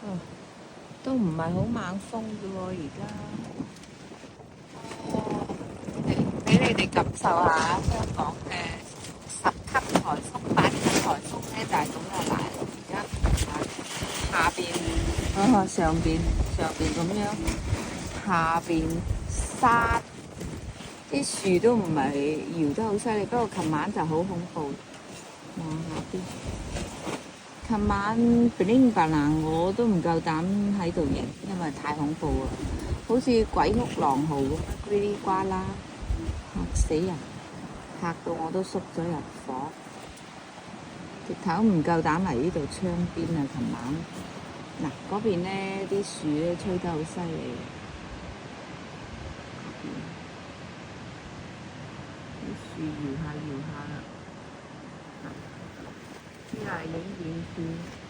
嗯，都唔係好猛風啫喎，而家。俾你哋感受下香港嘅10級颱風、8級颱風咧，就係咁嘅嚟。而家下邊上邊咁樣，下邊沙啲樹都唔係搖得好犀利，不過琴晚就好恐怖。望下邊，琴晚 bling bling 我都唔夠膽喺度影，因為太恐怖啊！好似鬼屋狼嚎咁樣，嘰哩呱啦，嚇死人！嚇到我都縮咗入房，直頭唔夠膽嚟呢度窗邊啊！琴晚嗱嗰邊咧啲樹咧吹得好犀利，啲樹搖下搖下啦，啲係影遠處。